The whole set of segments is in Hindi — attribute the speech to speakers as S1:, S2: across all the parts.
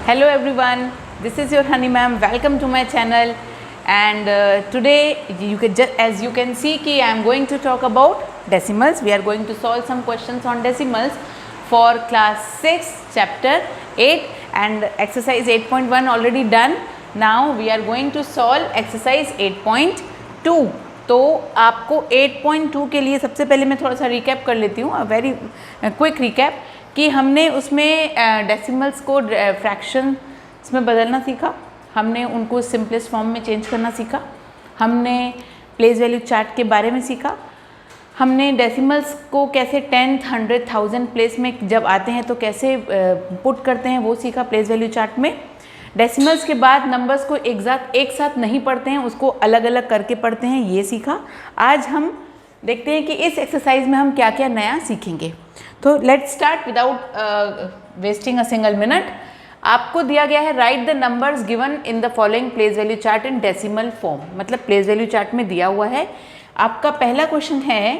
S1: Hello everyone, this is your Honey ma'am. Welcome to my channel. And today as you can see कि I am going to talk about decimals. We are going to solve some questions on decimals for class 6 chapter 8 and exercise 8.1 already done. Now we are going to solve exercise 8.2. तो आपको 8.2 के लिए सबसे पहले मैं थोड़ा सा रिकैप कर लेती हूँ, वेरी क्विक रिकैप कि हमने उसमें डेसिमल्स को फ्रैक्शंस में बदलना सीखा, हमने उनको सिंपलेस्ट फॉर्म में चेंज करना सीखा, हमने प्लेस वैल्यू चार्ट के बारे में सीखा, हमने डेसिमल्स को कैसे 10th 100th 1000 प्लेस में जब आते हैं तो कैसे पुट करते हैं वो सीखा प्लेस वैल्यू चार्ट में। डेसिमल्स के बाद नंबर्स को एक साथ नहीं पढ़ते हैं, उसको अलग अलग करके पढ़ते हैं, ये सीखा। आज हम देखते हैं कि इस एक्सरसाइज में हम क्या क्या नया सीखेंगे। तो let's start without wasting a single minute. आपको दिया गया है right the numbers given in the following place value chart in decimal form, मतलब प्लेस वैल्यू चार्ट में दिया हुआ है। आपका पहला क्वेश्चन है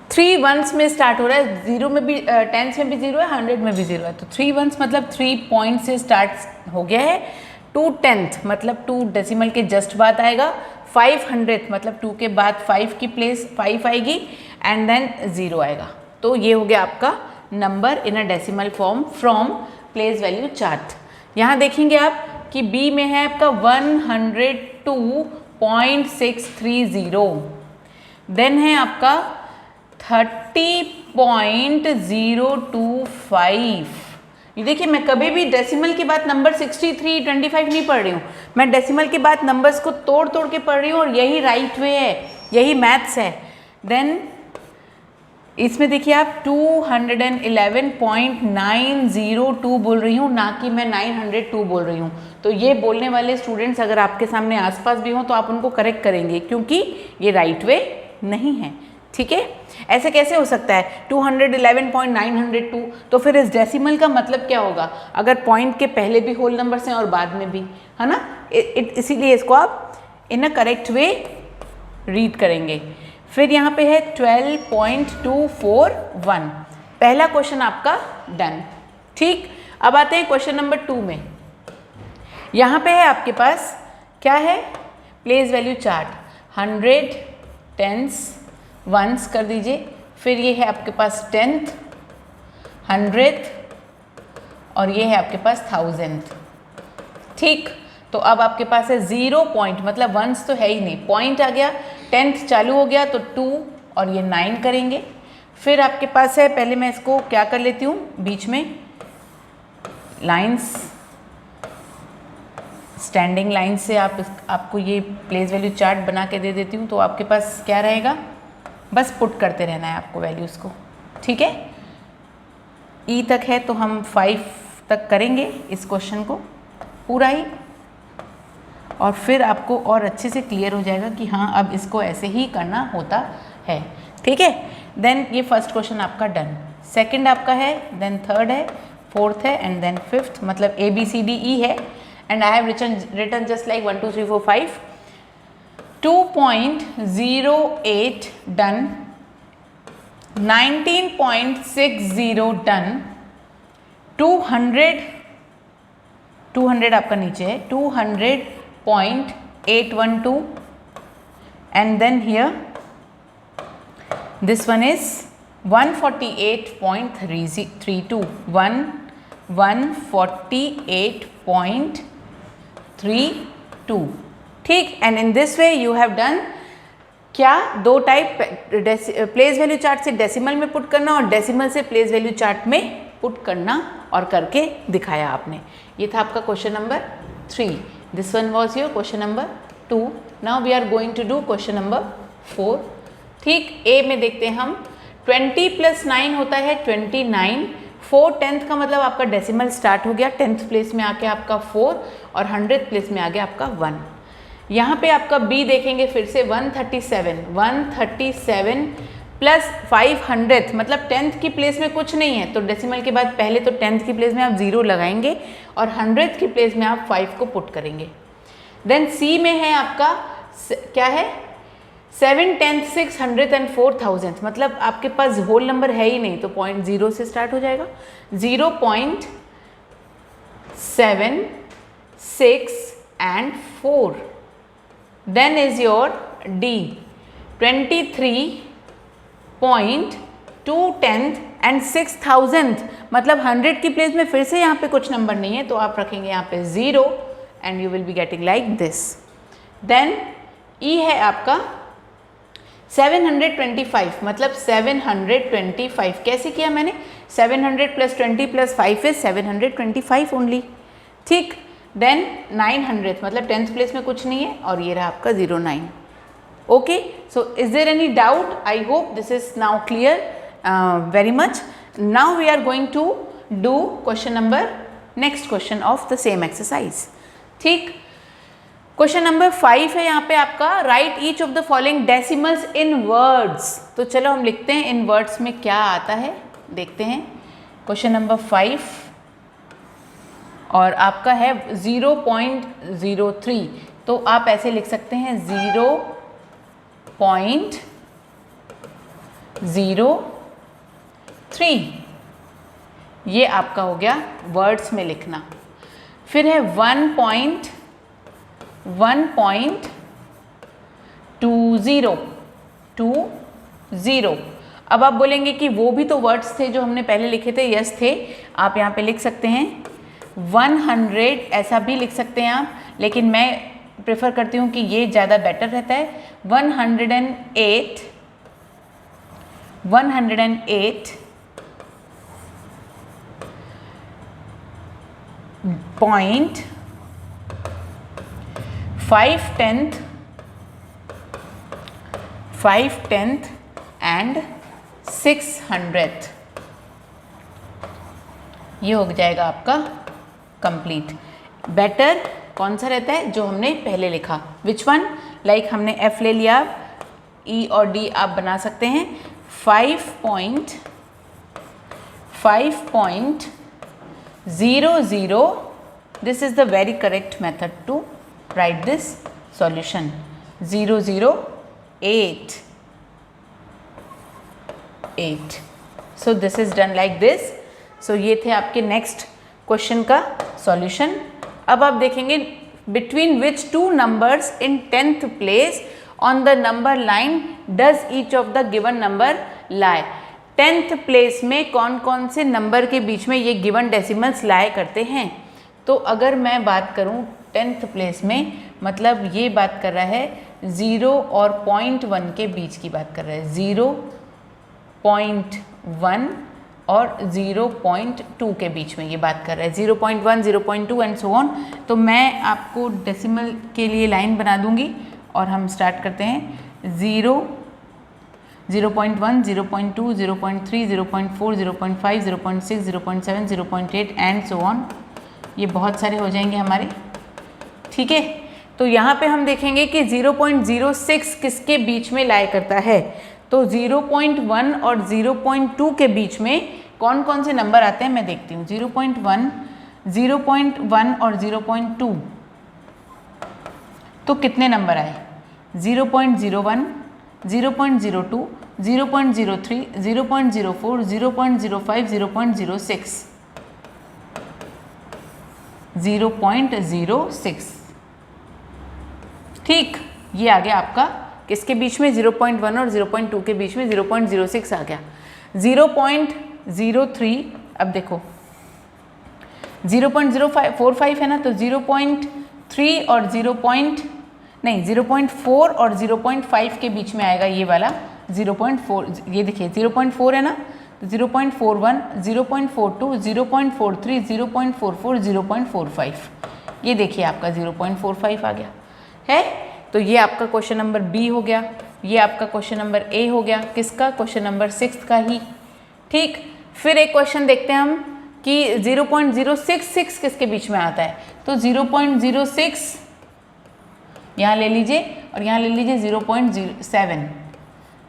S1: 3 ones में स्टार्ट हो रहा है, 0 में भी 10s में भी 0 है, 100 में भी 0 है। तो 3 ones मतलब 3 पॉइंट से स्टार्ट हो गया है। 2 10th मतलब 2 डेसिमल के जस्ट बाद आएगा। 500th मतलब 2 के बाद 5 की प्लेस 5 आएगी एंड देन 0 आएगा। तो ये हो गया आपका number in a decimal form from place value chart. यहाँ देखेंगे आप कि बी में है आपका 102.630, देन है आपका 30.025। ये देखिए, मैं कभी भी डेसिमल के बाद नंबर 63 25 नहीं पढ़ रही हूँ, मैं डेसिमल के बाद नंबर्स को तोड़ तोड़ के पढ़ रही हूँ और यही राइट वे है, यही मैथ्स है। देन इसमें देखिए आप 211.902 बोल रही हूँ, ना कि मैं 902 बोल रही हूँ। तो ये बोलने वाले स्टूडेंट्स अगर आपके सामने आसपास भी हों तो आप उनको करेक्ट करेंगे, क्योंकि ये राइट वे नहीं है। ठीक है, ऐसे कैसे हो सकता है 211.902? तो फिर इस डेसिमल का मतलब क्या होगा? अगर पॉइंट के पहले भी होल नंबर्स हैं और बाद में भी, है ना, इसीलिए इसको आप इन अ करेक्ट वे रीड करेंगे। फिर यहाँ पे है 12.241। पहला क्वेश्चन आपका डन। ठीक, अब आते हैं क्वेश्चन नंबर 2 में। यहाँ पे है आपके पास क्या है, place value chart. 100 10s once कर दीजिए, फिर ये है आपके पास 10th 100th और ये है आपके पास 1000th। ठीक, तो अब आपके पास है 0 पॉइंट, मतलब वंस तो है ही नहीं, पॉइंट आ गया, 10th चालू हो गया तो 2 और ये 9 करेंगे। फिर आपके पास है, पहले मैं इसको क्या कर लेती हूँ, बीच में लाइंस, स्टैंडिंग लाइन से आपको ये प्लेस वैल्यू चार्ट बना के दे देती हूँ। तो आपके पास क्या रहेगा, बस पुट करते रहना है आपको वैल्यूज़ को। ठीक है, ई तक है तो हम 5 तक करेंगे इस क्वेश्चन को पूरा ही, और फिर आपको और अच्छे से क्लियर हो जाएगा कि हाँ अब इसको ऐसे ही करना होता है। ठीक है, देन ये फर्स्ट क्वेश्चन आपका डन। सेकंड आपका है, देन थर्ड है, फोर्थ है एंड देन फिफ्थ, मतलब ABCDE है। And I have written just like 1 2 3 4 5। 2.08 done, 19.60 done, 200 आपका नीचे है, 200.812 and then here this one is 148.32, 148.32। ठीक, and in this way you have done क्या, दो टाइप, प्लेस वैल्यू चार्ट से डेसिमल में पुट करना और डेसिमल से प्लेस वैल्यू चार्ट में पुट करना, और करके दिखाया आपने। ये था आपका question number 3। This one was your question number 2। Now we are going to do question number 4। ठीक, ए में देखते हैं हम, 20 + 9 होता है 29। 4 10th का मतलब आपका डेसिमल स्टार्ट हो गया, 10th प्लेस में आके आपका 4 और 100th प्लेस में आ गया आपका 1। यहाँ पे आपका बी देखेंगे फिर से 137 प्लस 500th मतलब 10th की प्लेस में कुछ नहीं है, तो डेसिमल के बाद पहले तो 10th की प्लेस में आप 0 लगाएंगे और 100th की प्लेस में आप 5 को पुट करेंगे। देन सी में है आपका क्या है, 7 10th 600th एंड 4000th, मतलब आपके पास होल नंबर है ही नहीं, तो 0.0 से स्टार्ट हो जाएगा। 7, 6 and 4. Then is your D 23.2 and 6,000, मतलब 100 की प्लेस में फिर से यहाँ पे कुछ नंबर नहीं है तो आप रखेंगे यहाँ पे 0 and you will be getting like this. Then E है आपका 725, मतलब 725 कैसे किया मैंने, 700 + 20 + 5 is 725 ओनली, ठीक. देन 900, मतलब 10th प्लेस में कुछ नहीं है और ये रहा आपका 09. Okay, so is there any doubt? I hope this is now clear very much. Now we are going to do question number, next question of the same exercise, ठीक. क्वेश्चन नंबर 5 है यहाँ पे आपका, write each of the following decimals in words. तो चलो हम लिखते हैं इन वर्ड्स में क्या आता है, देखते हैं. क्वेश्चन नंबर 5 और आपका है 0.03, तो आप ऐसे लिख सकते हैं 0.03, ये आपका हो गया वर्ड्स में लिखना. फिर है 1.20. अब आप बोलेंगे कि वो भी तो वर्ड्स थे जो हमने पहले लिखे थे. यस थे. आप यहाँ पे लिख सकते हैं 100, ऐसा भी लिख सकते हैं आप, लेकिन मैं प्रेफर करती हूँ कि ये ज़्यादा बेटर रहता है. 108.5/10 and 600, ये हो जाएगा आपका कंप्लीट. बेटर कौन सा रहता है, जो हमने पहले लिखा. Which one? लाइक हमने F ले लिया, E और D आप बना सकते हैं. 5.00, this is the very correct method to write this solution. 008. So this is done like this. So ये थे आपके नेक्स्ट क्वेश्चन का सॉल्यूशन. अब आप देखेंगे between which two numbers in 10th place on the number line does each of the given number lie. 10th place में कौन कौन से नंबर के बीच में ये गिवन डेसिमल्स लाए करते हैं. तो अगर मैं बात करूं 10th प्लेस में, मतलब ये बात कर रहा है 0 और 0.1 के बीच की बात कर रहा है. 0.1 और 0.2 के बीच में ये बात कर रहा है. 0.1, 0.2 एंड सो ऑन. तो मैं आपको डेसिमल के लिए लाइन बना दूंगी और हम स्टार्ट करते हैं. 0.1, 0.2, 0.3, 0.4, 0.5, 0.6, 0.7, 0.8 एंड सो ऑन. ये बहुत सारे हो जाएंगे हमारे, ठीक है. तो यहाँ पे हम देखेंगे कि 0.06 किसके बीच में लाया करता है. तो 0.1 और 0.2 के बीच में कौन कौन से नंबर आते हैं मैं देखती हूँ. 0.1 और 0.2, तो कितने नंबर आए. 0.01, 0.02, 0.03, 0.04, 0.05, 0.06. 0.06, ठीक. ये आ गया आपका किसके बीच में, 0.1 और 0.2 के बीच में 0.06 आ गया. 0.03, अब देखो 0.045 है ना, तो 0.3 और 0.4 और 0.5 के बीच में आएगा ये वाला 0.4. ये देखिए 0.4 है ना, तो 0.41, 0.42, 0.43, 0.44, 0.45. ये देखिए आपका 0.45 आ गया है. तो ये आपका क्वेश्चन नंबर बी हो गया. ये आपका क्वेश्चन नंबर ए हो गया. किसका? क्वेश्चन नंबर 6 का ही, ठीक. फिर एक क्वेश्चन देखते हैं हम कि 0.066 किसके बीच में आता है. तो 0.06 यहाँ ले लीजिए और यहाँ ले लीजिए 0.07,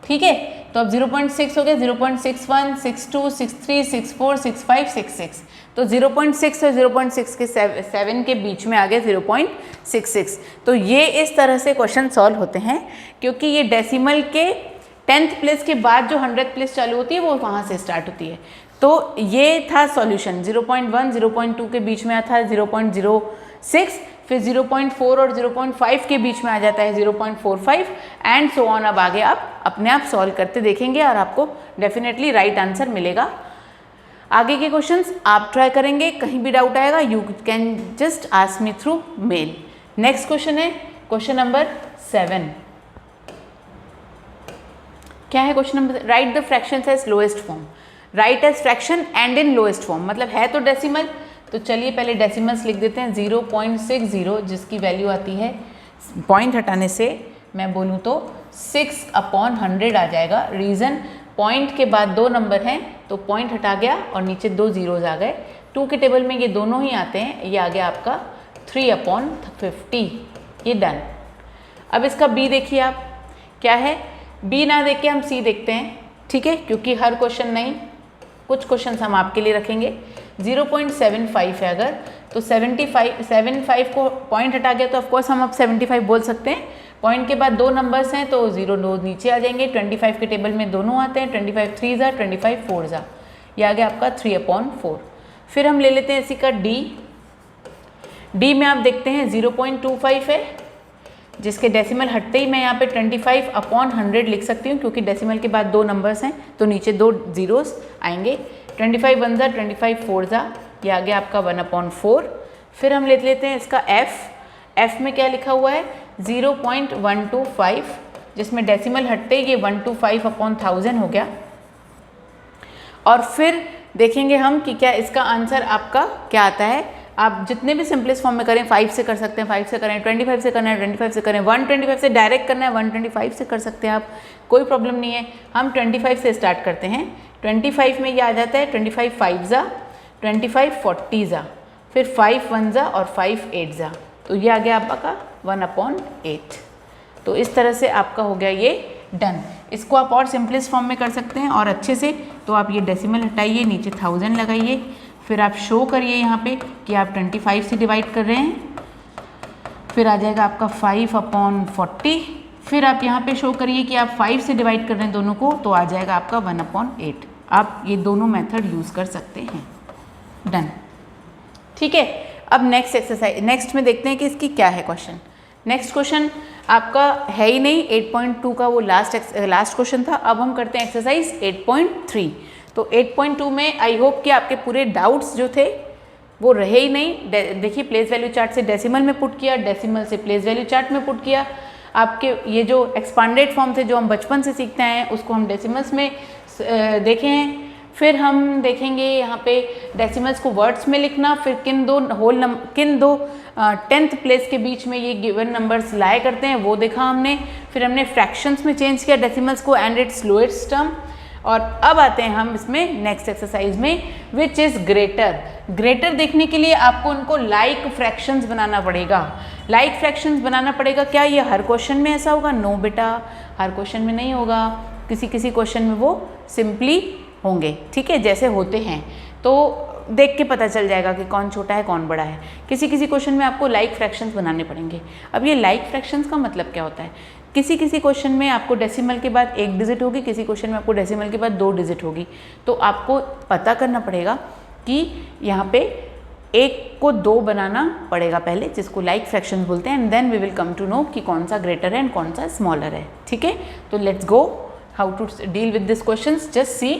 S1: ठीक है. तो अब 0.6 हो गया, 0.61, 62, 63, 64, 65, 66. तो 0.6 और 0.6 के 7 के बीच में आ गया 0.66. तो ये इस तरह से क्वेश्चन सॉल्व होते हैं, क्योंकि ये डेसिमल के 10th प्लेस के बाद जो 100th प्लेस चालू होती है वो वहाँ से स्टार्ट होती है. तो ये था सॉल्यूशन। 0.1 0.2 के बीच में आता है 0.06, फिर 0.4 और 0.5 के बीच में आ जाता है 0.45 एंड सो ऑन। अब आगे आप अपने आप सॉल्व करते देखेंगे और आपको डेफिनेटली राइट आंसर मिलेगा। आगे के क्वेश्चंस आप ट्राई करेंगे, कहीं भी डाउट आएगा you can just ask me through mail. Next question है क्वेश्चन नंबर 7। क्या है question number? Write the fractions as lowest form. Write as fraction and in lowest form, मतलब है तो डेसिमल, तो चलिए पहले डेसिमल्स लिख देते हैं। 0.60 जिसकी वैल्यू आती है, पॉइंट हटाने से मैं बोलूँ तो 6/100 आ जाएगा। रीज़न पॉइंट के बाद 2 नंबर हैं तो पॉइंट हटा गया और नीचे 2 जीरोज आ गए। 2 के टेबल में ये दोनों ही आते हैं, ये आ गया आपका 3/50। ये डन। अब इसका बी देखिए आप क्या है। बी ना देख के हम सी देखते हैं, ठीक है, क्योंकि हर क्वेश्चन नहीं, कुछ क्वेश्चंस हम आपके लिए रखेंगे। 0.75 है अगर, तो 75 को पॉइंट हटा गया तो ऑफकोर्स हम अब 75 बोल सकते हैं। पॉइंट के बाद 2 नंबर्स हैं तो 0 2 नीचे आ जाएंगे। 25 के टेबल में दोनों आते हैं, 25 3 जा 25 4 जा, ये आ गया आपका 3/4। फिर हम ले लेते हैं इसी का डी। डी में आप देखते हैं 0.25 है, जिसके डेसिमल हटते ही मैं यहाँ पे 25/100 लिख सकती हूँ, क्योंकि डेसिमल के बाद 2 नंबर्स हैं तो नीचे 2 जीरोस आएंगे। 25 1 जा 25 4 जा, ये आ गया आपका 1/4। फिर हम ले लेते हैं इसका एफ। एफ में क्या लिखा हुआ है 0.125, जिसमें डेसिमल हटते ही ये 125/1000 हो गया। और फिर देखेंगे हम कि क्या इसका आंसर आपका क्या आता है। आप जितने भी सिंपलेस्ट फॉर्म में करें, 5 से कर सकते हैं, 5 से करें, 25 से करना है 25 से करें, 125 से डायरेक्ट करना है 125 से कर सकते हैं आप, कोई प्रॉब्लम नहीं है। हम 25 से स्टार्ट करते हैं। 25 में ये आ जाता है 25 5 जा 25 40 जा, फिर 5 1 जा और 5 8 जा, तो ये आ गया आपका 1/8। तो इस तरह से आपका हो गया ये डन। इसको आप और सिंपलेस्ट फॉर्म में कर सकते हैं और अच्छे से। तो आप ये डेसिमल हटाइए, नीचे 1000 लगाइए, फिर आप शो करिए यहाँ पे कि आप 25 से डिवाइड कर रहे हैं, फिर आ जाएगा आपका 5/40। फिर आप यहाँ पे शो करिए कि आप 5 से डिवाइड कर रहे हैं दोनों को, तो आ जाएगा आपका 1/8। आप ये दोनों मेथड यूज़ कर सकते हैं। डन, ठीक है। अब नेक्स्ट एक्सरसाइज, नेक्स्ट में देखते हैं कि इसकी क्या है क्वेश्चन। नेक्स्ट क्वेश्चन आपका है ही नहीं, 8.2 का वो लास्ट क्वेश्चन था। अब हम करते हैं एक्सरसाइज 8.3। तो 8.2 में आई होप कि आपके पूरे डाउट्स जो थे वो रहे ही नहीं। देखिए प्लेस वैल्यू चार्ट से डेसिमल में पुट किया, डेसिमल से प्लेस वैल्यू चार्ट में पुट किया। आपके ये जो एक्सपांडेड फॉर्म थे जो हम बचपन से सीखते हैं, उसको हम डेसिमल्स में देखे हैं। फिर हम देखेंगे यहाँ पे डेसिमल्स को वर्ड्स में लिखना, फिर किन दो 10th प्लेस के बीच में ये गिवन नंबर्स लाए करते हैं वो देखा हमने। फिर हमने फ्रैक्शंस में चेंज किया डेसिमल्स को एंड इट्स लोएस्ट टर्म। और अब आते हैं हम इसमें नेक्स्ट एक्सरसाइज में, विच इज़ ग्रेटर। ग्रेटर देखने के लिए आपको उनको लाइक फ्रैक्शंस बनाना पड़ेगा। लाइक फ्रैक्शंस बनाना पड़ेगा। क्या ये हर क्वेश्चन में ऐसा होगा? नो बेटा, हर क्वेश्चन में नहीं होगा। किसी किसी क्वेश्चन में वो सिंपली होंगे, ठीक है, जैसे होते हैं। तो देख के पता चल जाएगा कि कौन छोटा है कौन बड़ा है। किसी किसी क्वेश्चन में आपको लाइक फ्रैक्शंस बनाने पड़ेंगे। अब ये लाइक फ्रैक्शंस का मतलब क्या होता है? किसी किसी क्वेश्चन में आपको डेसिमल के बाद 1 डिजिट होगी, किसी क्वेश्चन में आपको डेसिमल के बाद 2 डिजिट होगी। तो आपको पता करना पड़ेगा कि यहाँ पे 1 को 2 बनाना पड़ेगा पहले, जिसको लाइक फ्रैक्शंस बोलते हैं, and then we will come to know कि कौन सा ग्रेटर है एंड कौन सा स्मॉलर है, ठीक है। तो let's go how to deal with this question. Just see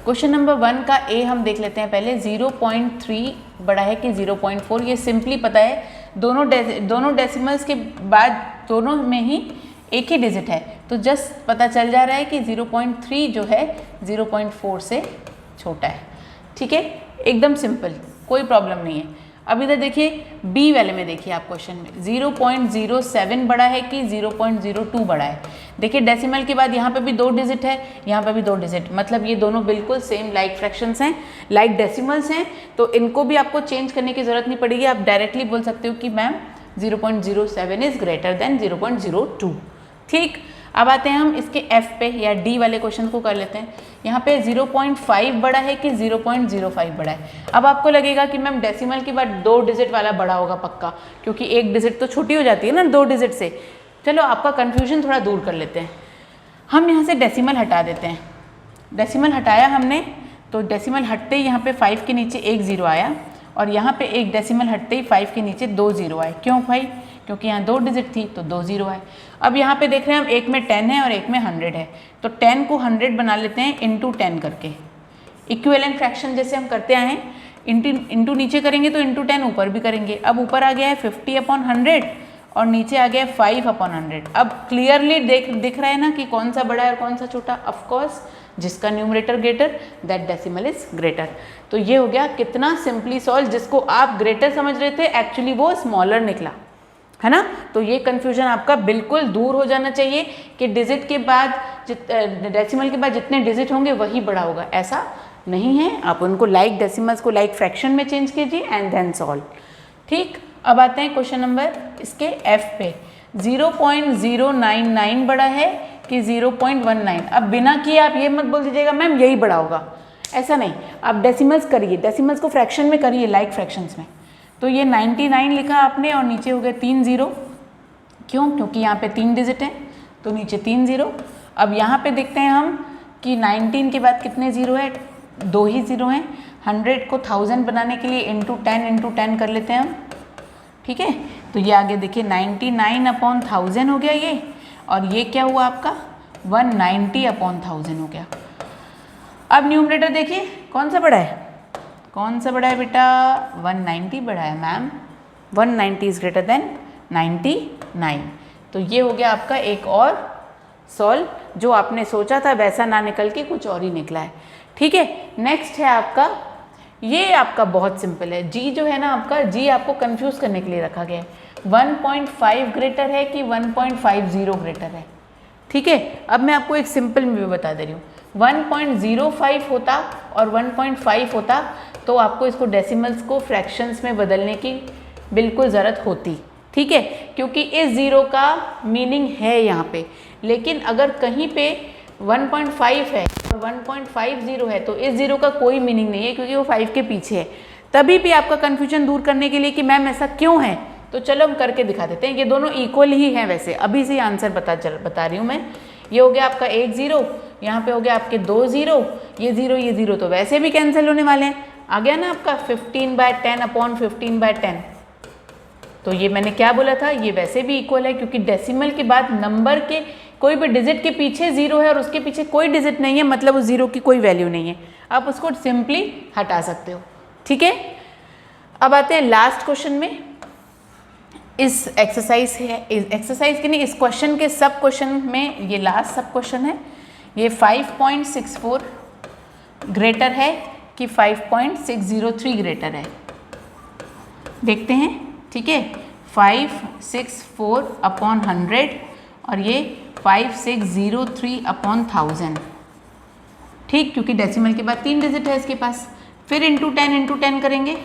S1: question number 1 का ए हम देख लेते हैं पहले। 0.3 बड़ा है कि 0.4, ये सिंपली पता है। दोनों डेसिमल्स के बाद दोनों में ही एक ही डिजिट है, तो जस्ट पता चल जा रहा है कि 0.3 जो है 0.4 से छोटा है, ठीक है, एकदम सिंपल, कोई प्रॉब्लम नहीं है। अब इधर देखिए बी वाले में, देखिए आप क्वेश्चन में 0.07 बड़ा है कि 0.02 बड़ा है। देखिए डेसिमल के बाद यहाँ पे भी 2 डिजिट है, यहाँ पे भी 2 डिजिट, मतलब ये दोनों बिल्कुल सेम लाइक फ्रैक्शंस हैं, लाइक डेसिमल्स हैं। तो इनको भी आपको चेंज करने की ज़रूरत नहीं पड़ेगी। आप डायरेक्टली बोल सकते हो कि मैम 0.07 इज़ ग्रेटर देन 0.02, ठीक। अब आते हैं हम इसके एफ पे या डी वाले क्वेश्चन को कर लेते हैं। यहाँ पे 0.5 बड़ा है कि 0.05 बड़ा है। अब आपको लगेगा कि मैम डेसिमल के बाद 2 डिजिट वाला बड़ा होगा पक्का, क्योंकि 1 डिजिट तो छोटी हो जाती है ना 2 डिजिट से। चलो आपका कन्फ्यूजन थोड़ा दूर कर लेते हैं। हम यहाँ से डेसिमल हटा देते हैं। डेसिमल हटाया हमने, तो डेसिमल हटते ही यहाँ पे 5 के नीचे एक ज़ीरो आया और यहाँ पे एक डेसिमल हटते ही 5 के नीचे 2 ज़ीरो आए। क्यों भाई? क्योंकि यहाँ 2 डिजिट थी तो 2 ज़ीरो आए। अब यहाँ पे देख रहे हैं हम, एक में 10 है और एक में 100 है, तो 10 को 100 बना लेते हैं इंटू 10 करके। इक्विवेलेंट फ्रैक्शन जैसे हम करते आए हैं, इंटू नीचे करेंगे तो इंटू 10 ऊपर भी करेंगे। अब ऊपर आ गया है 50/100 और नीचे आ गया है 5/100। अब क्लियरली दिख रहा है ना कि कौन सा बड़ा है और कौन सा छोटा। ऑफकोर्स जिसका numerator greater that decimal is greater. तो ये हो गया कितना सिंपली सॉल्व, जिसको आप ग्रेटर समझ रहे थे एक्चुअली वो स्मॉलर निकला, है ना। तो ये कन्फ्यूजन आपका बिल्कुल दूर हो जाना चाहिए कि डिजिट के बाद डेसिमल के बाद जितने डिजिट होंगे वही बड़ा होगा, ऐसा नहीं है। आप उनको लाइक डेसिमल्स को लाइक फ्रैक्शन में चेंज कीजिए एंड देन सॉल्व। ठीक, अब आते हैं क्वेश्चन नंबर इसके एफ पे। 0.099 बड़ा है कि 0.19। अब बिना किए आप ये मत बोल दीजिएगा मैम यही बड़ा होगा, ऐसा नहीं। आप डेसिमल्स करिए, डेसिमल्स को फ्रैक्शन में करिए, लाइक फ्रैक्शंस में। तो ये 99 लिखा आपने और नीचे हो गए 3 ज़ीरो। क्यों? क्योंकि यहाँ पे 3 डिजिट हैं तो नीचे 3 ज़ीरो। अब यहाँ पे देखते हैं हम कि 19 के बाद कितने ज़ीरो है, 2 ही ज़ीरो हैं। 100 को 1000 बनाने के लिए इंटू 10 कर लेते हैं हम, ठीक है। तो ये आगे देखिए 99/1000 हो गया ये, और ये क्या हुआ आपका 190/1000 हो गया। अब न्यूमरेटर देखिए कौन सा बड़ा है, कौन सा बड़ा है बेटा, 190 बड़ा है मैम। 190 is greater than 99। तो ये हो गया आपका एक और सॉल्व, जो आपने सोचा था वैसा ना निकल के कुछ और ही निकला है, ठीक है। नेक्स्ट है आपका, ये आपका बहुत सिंपल है। जी जो है ना आपका, जी आपको कंफ्यूज करने के लिए रखा गया है। 1.5 ग्रेटर है कि 1.50 ग्रेटर है, ठीक है। अब मैं आपको एक सिंपल में भी बता दे रही हूँ। 1.05 होता और 1.5 होता तो आपको इसको डेसिमल्स को फ्रैक्शंस में बदलने की बिल्कुल ज़रूरत होती, ठीक है, क्योंकि इस ज़ीरो का मीनिंग है यहाँ पे। लेकिन अगर कहीं पे 1.5 है और 1.50 है तो इस ज़ीरो का कोई मीनिंग नहीं है, क्योंकि वो 5 के पीछे है। तभी भी आपका कन्फ्यूजन दूर करने के लिए कि मैम ऐसा क्यों है, तो चलो हम करके दिखा देते हैं। ये दोनों इक्वल ही हैं वैसे, अभी से आंसर बता रही हूँ मैं। ये हो गया आपका 1 ज़ीरो, यहाँ पे हो गया आपके 2 ज़ीरो, ये ज़ीरो तो वैसे भी कैंसिल होने वाले हैं। आ गया ना आपका 15/10/15/10। तो ये मैंने क्या बोला था, ये वैसे भी इक्वल है, क्योंकि डेसिमल के बाद नंबर के कोई भी डिजिट के पीछे ज़ीरो है और उसके पीछे कोई डिजिट नहीं है, मतलब उस ज़ीरो की कोई वैल्यू नहीं है। आप उसको सिंपली हटा सकते हो, ठीक है। अब आते हैं लास्ट क्वेश्चन में। इस एक्सरसाइज के नहीं, इस क्वेश्चन के सब क्वेश्चन में ये लास्ट सब क्वेश्चन है। ये 5.64 ग्रेटर है कि 5.603 ग्रेटर है, देखते हैं, ठीक है। 564/100 और ये 5603/1000, ठीक, क्योंकि डेसिमल के बाद 3 डिजिट है इसके पास। फिर इंटू 10 करेंगे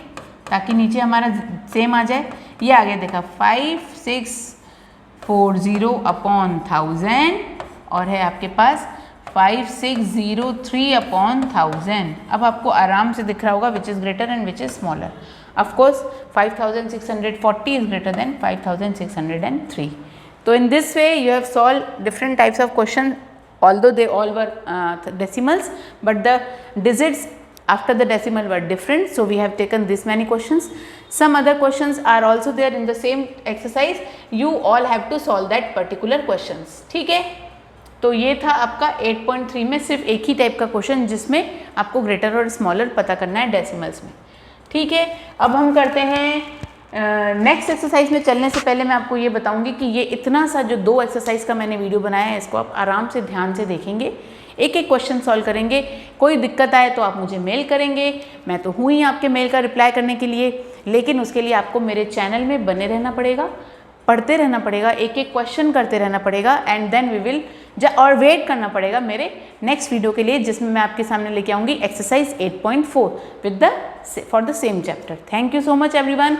S1: ताकि नीचे हमारा सेम आ जाए। ये आगे देखा 5640/1000 और है आपके पास 5603/1000। अब आपको आराम से दिख रहा होगा which is greater and which is smaller. Of course 5640 is greater than 5603. So in this way you have solved different types of questions, although they all were decimals, but the digits after the decimal were different. So we have taken this many questions. Some other questions are also there in the same exercise. You all have to solve that particular questions. ठीक है, तो ये था आपका 8.3 में सिर्फ एक ही टाइप का क्वेश्चन जिसमें आपको ग्रेटर और स्मॉलर पता करना है डेसिमल्स में, ठीक है। अब हम करते हैं नेक्स्ट एक्सरसाइज में। चलने से पहले मैं आपको ये बताऊंगी कि ये इतना सा जो 2 एक्सरसाइज का मैंने वीडियो बनाया है, इसको आप आराम से ध्यान से देखेंगे, एक एक क्वेश्चन सॉल्व करेंगे। कोई दिक्कत आए तो आप मुझे मेल करेंगे, मैं तो हूँ ही आपके मेल का रिप्लाई करने के लिए, लेकिन उसके लिए आपको मेरे चैनल में बने रहना पड़ेगा, पढ़ते रहना पड़ेगा, एक एक क्वेश्चन करते रहना पड़ेगा, एंड देन वी विल और वेट करना पड़ेगा मेरे नेक्स्ट वीडियो के लिए, जिसमें मैं आपके सामने लेके आऊँगी exercise 8.4 for the same chapter. Thank you so much everyone,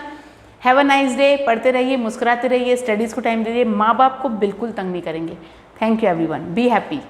S1: have a nice day. पढ़ते रहिए, मुस्कुराते रहिए, स्टडीज़ को टाइम दीजिए, माँ बाप को बिल्कुल तंग नहीं करेंगे। Thank you everyone, be happy.